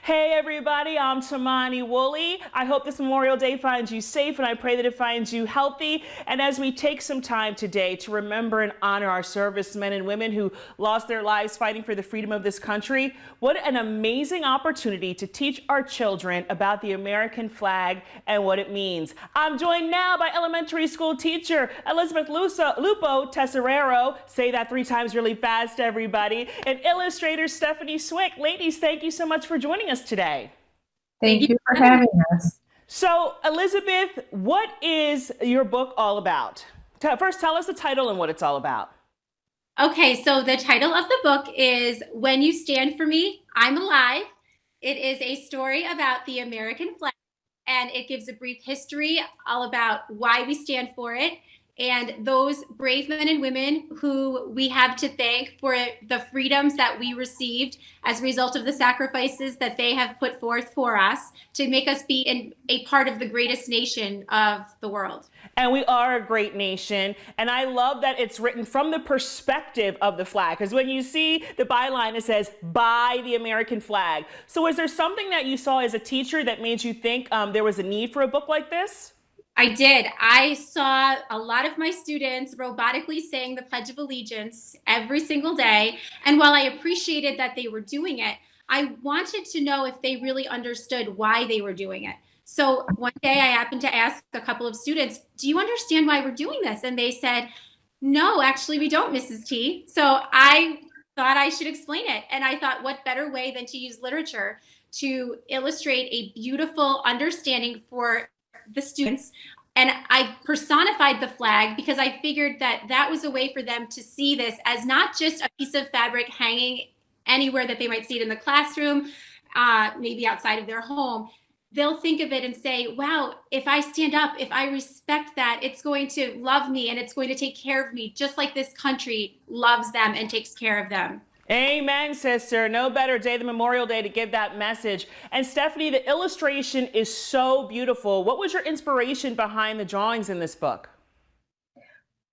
Hey everybody, I'm Tamani Wooley. I hope this Memorial Day finds you safe, and I pray that it finds you healthy. And as we take some time today to remember and honor our servicemen and women who lost their lives fighting for the freedom of this country, what an amazing opportunity to teach our children about the American flag and what it means. I'm joined now by elementary school teacher Elizabeth Lupo Tesserero. Say that 3 times really fast, everybody. And illustrator Stephanie Swick. Ladies, thank you so much for joining us today. Thank you for having us. So, Elizabeth, what is your book all about? First, tell us the title and what it's all about. Okay, so the title of the book is When You Stand For Me, I'm Alive. It is a story about the American flag, and it gives a brief history all about why we stand for it and those brave men and women who we have to thank for the freedoms that we received as a result of the sacrifices that they have put forth for us to make us be a part of the greatest nation of the world. And we are a great nation. And I love that it's written from the perspective of the flag. Because when you see the byline, it says, by the American flag. So is there something that you saw as a teacher that made you think there was a need for a book like this? I did. I saw a lot of my students robotically saying the Pledge of Allegiance every single day. And while I appreciated that they were doing it, I wanted to know if they really understood why they were doing it. So one day I happened to ask a couple of students, do you understand why we're doing this? And they said, no, actually, we don't, Mrs. T. So I thought I should explain it. And I thought, what better way than to use literature to illustrate a beautiful understanding for the students. And I personified the flag because I figured that that was a way for them to see this as not just a piece of fabric hanging anywhere that they might see it in the classroom, maybe outside of their home. They'll think of it and say, wow, if I stand up, if I respect that, it's going to love me and it's going to take care of me, just like this country loves them and takes care of them. Amen, sister. No better day than Memorial Day to give that message. And Stephanie, the illustration is so beautiful. What was your inspiration behind the drawings in this book?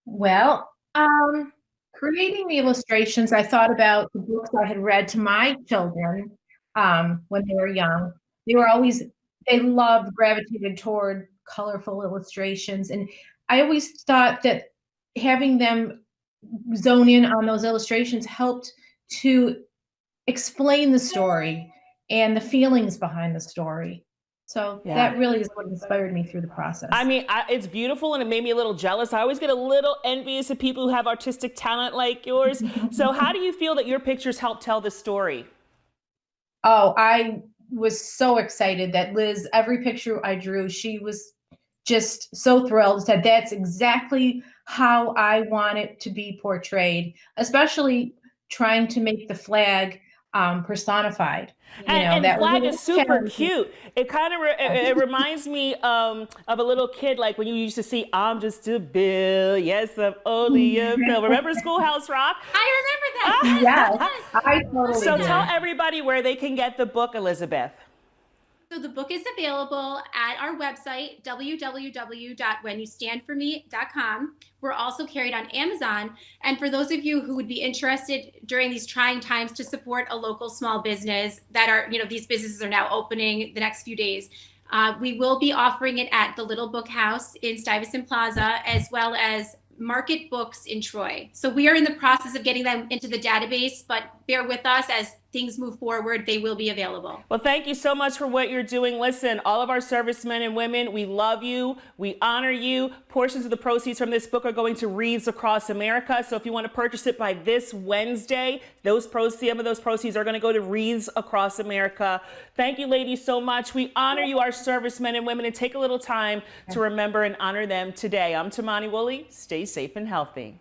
Well, creating the illustrations, I thought about the books I had read to my children when they were young. They loved, gravitated toward colorful illustrations. And I always thought that having them zone in on those illustrations helped to explain the story and the feelings behind the story. So that really is what inspired me through the process. I mean, it's beautiful, and it made me a little jealous. I always get a little envious of people who have artistic talent like yours. So how do you feel that your pictures help tell the story? Oh, I was so excited that Liz, every picture I drew, she was just so thrilled, said that's exactly how I want it to be portrayed, especially trying to make the flag personified. And the flag really is super cute. It kind of it reminds me of a little kid, like when you used to see "I'm just a bill, yes I'm only a bill." Remember Schoolhouse Rock? I remember that. Yes, I totally So do. tell everybody where they can get the book, Elizabeth. So the book is available at our website, www.whenyoustandforme.com. We're also carried on Amazon. And for those of you who would be interested during these trying times to support a local small business that are, these businesses are now opening the next few days, we will be offering it at the Little Book House in Stuyvesant Plaza, as well as Market Books in Troy. So we are in the process of getting them into the database, but bear with us as things move forward. They will be available. Well, thank you so much for what you're doing. Listen, all of our servicemen and women, we love you. We honor you. Portions of the proceeds from this book are going to Wreaths Across America. So if you want to purchase it by this Wednesday, some of those proceeds are going to go to Wreaths Across America. Thank you, ladies, so much. We honor you, our servicemen and women, and take a little time to remember and honor them today. I'm Tamani Wooley. Stay safe and healthy.